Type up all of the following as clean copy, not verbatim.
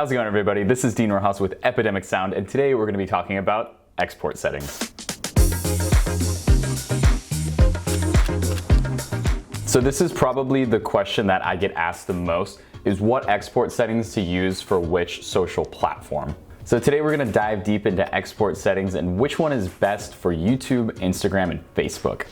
How's it going, everybody? This is Dean Rojas with Epidemic Sound, and today we're going to be talking about export settings. So this is probably the question that I get asked the most, is what export settings to use for which social platform. So today we're going to dive deep into export settings and which one is best for YouTube, Instagram, and Facebook.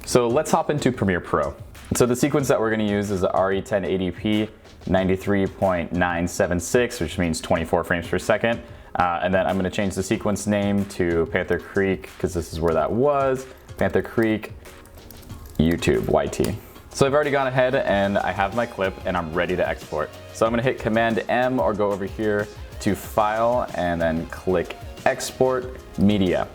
So let's hop into Premiere Pro. So the sequence that we're going to use is the RE1080p 93.976, which means 24 frames per second. And then I'm going to change the sequence name to Panther Creek, because this is where that was. Panther Creek YouTube YT. So I've already gone ahead and I have my clip and I'm ready to export. So I'm going to hit Command M or go over here to File and then click Export Media.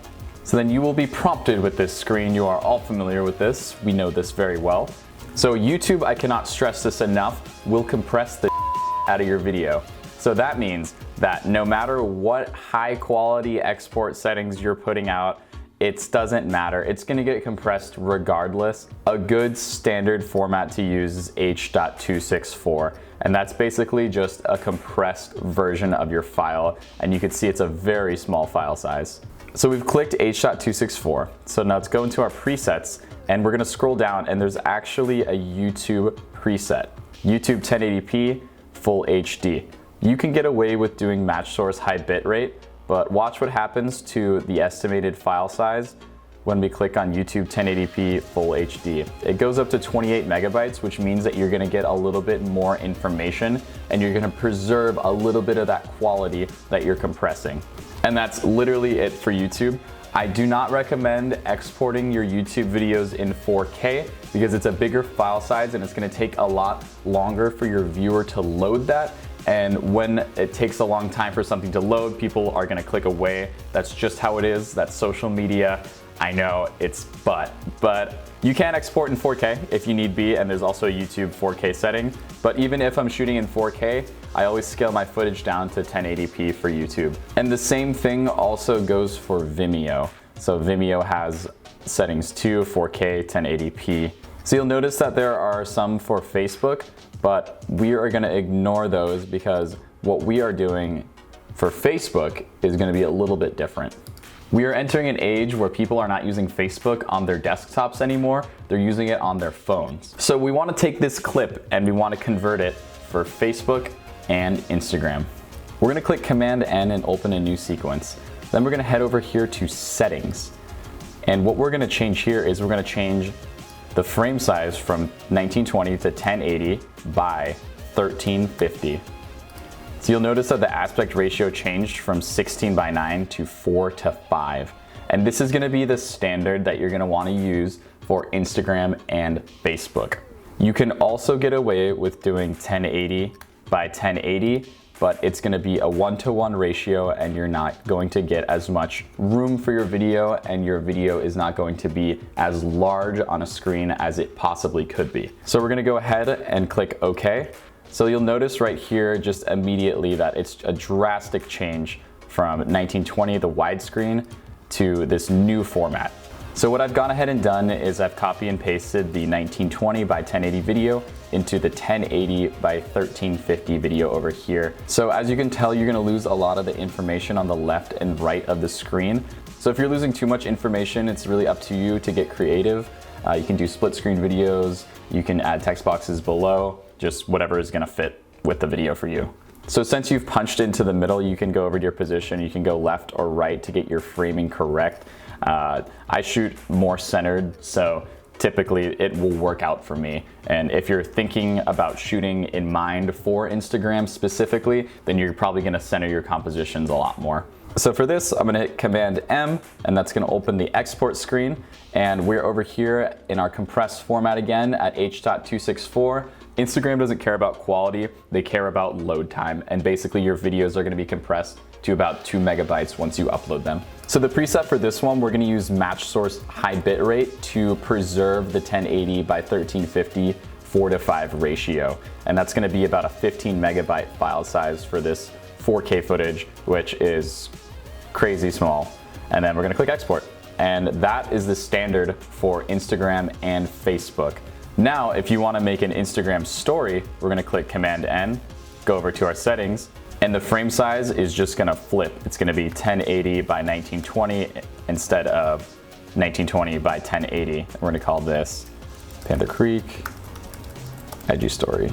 So then you will be prompted with this screen. You are all familiar with this. We know this very well. So YouTube, I cannot stress this enough, will compress the out of your video. So that means that no matter what high quality export settings you're putting out, it doesn't matter. It's gonna get compressed regardless. A good standard format to use is H.264. And that's basically just a compressed version of your file. And you can see it's a very small file size. So we've clicked H.264. So now let's go into our presets and we're gonna scroll down and there's actually a YouTube preset. YouTube 1080p, full HD. You can get away with doing match source high bitrate, but watch what happens to the estimated file size when we click on YouTube 1080p full HD. It goes up to 28 megabytes, which means that you're gonna get a little bit more information and you're gonna preserve a little bit of that quality that you're compressing. And that's literally it for YouTube. I do not recommend exporting your YouTube videos in 4K because it's a bigger file size and it's gonna take a lot longer for your viewer to load that. And when it takes a long time for something to load, people are gonna click away. That's just how it is. That's social media. I know it's but you can export in 4K if you need be, and there's also a YouTube 4K setting. But even if I'm shooting in 4K, I always scale my footage down to 1080p for YouTube. And the same thing also goes for Vimeo. So Vimeo has settings too, 4K, 1080p. So you'll notice that there are some for Facebook, but we are gonna ignore those because what we are doing for Facebook is gonna be a little bit different. We are entering an age where people are not using Facebook on their desktops anymore, they're using it on their phones. So we wanna take this clip and we wanna convert it for Facebook and Instagram. We're gonna click Command N and open a new sequence. Then we're gonna head over here to Settings. And what we're gonna change here is we're gonna change the frame size from 1920 to 1080 by 1350. So you'll notice that the aspect ratio changed from 16:9 to 4:5. And this is gonna be the standard that you're gonna wanna use for Instagram and Facebook. You can also get away with doing 1080 by 1080, but it's gonna be a 1-to-1 ratio and you're not going to get as much room for your video and your video is not going to be as large on a screen as it possibly could be. So we're gonna go ahead and click OK. So you'll notice right here just immediately that it's a drastic change from 1920, the widescreen, to this new format. So what I've gone ahead and done is I've copy and pasted the 1920 by 1080 video into the 1080 by 1350 video over here. So as you can tell, you're gonna lose a lot of the information on the left and right of the screen. So if you're losing too much information, it's really up to you to get creative. You can do split screen videos, you can add text boxes below, just whatever is gonna fit with the video for you. So since you've punched into the middle, you can go over to your position, you can go left or right to get your framing correct. I shoot more centered, so typically it will work out for me. And if you're thinking about shooting in mind for Instagram specifically, then you're probably gonna center your compositions a lot more. So for this, I'm gonna hit Command M, and that's gonna open the export screen. And we're over here in our compressed format again at H.264. Instagram doesn't care about quality, they care about load time. And basically your videos are gonna be compressed to about 2 megabytes once you upload them. So the preset for this one, we're gonna use match source high bitrate to preserve the 1080 by 1350 4:5 ratio. And that's gonna be about a 15 megabyte file size for this 4K footage, which is crazy small. And then we're gonna click export. And that is the standard for Instagram and Facebook. Now, if you wanna make an Instagram story, we're gonna click Command N, go over to our settings, And the frame size is just gonna flip. It's gonna be 1080 by 1920 instead of 1920 by 1080. We're gonna call this Panther Creek IG Story.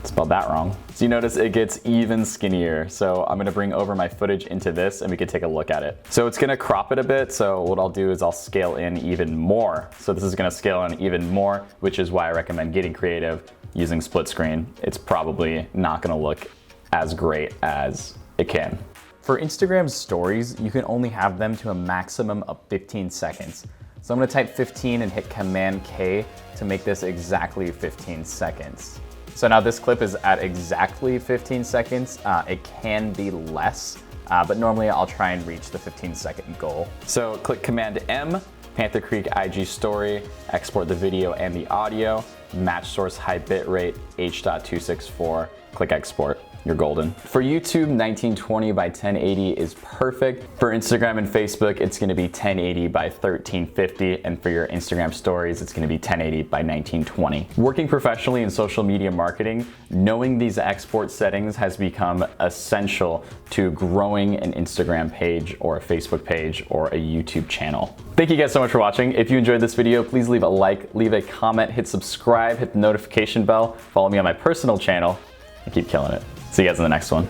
Spelled that wrong. So you notice it gets even skinnier. So I'm gonna bring over my footage into this and we can take a look at it. So it's gonna crop it a bit. So what I'll do is I'll scale in even more. So this is gonna scale in even more, which is why I recommend getting creative using split screen. It's probably not gonna look as great as it can. For Instagram stories, you can only have them to a maximum of 15 seconds. So I'm gonna type 15 and hit Command K to make this exactly 15 seconds. So now this clip is at exactly 15 seconds. It can be less, but normally I'll try and reach the 15-second goal. So click Command M, Panther Creek IG Story, export the video and the audio, match source high bitrate, H.264, click export. You're golden. For YouTube, 1920 by 1080 is perfect. For Instagram and Facebook, it's gonna be 1080 by 1350. And for your Instagram stories, it's gonna be 1080 by 1920. Working professionally in social media marketing, knowing these export settings has become essential to growing an Instagram page or a Facebook page or a YouTube channel. Thank you guys so much for watching. If you enjoyed this video, please leave a like, leave a comment, hit subscribe, hit the notification bell, follow me on my personal channel, and keep killing it. See you guys in the next one.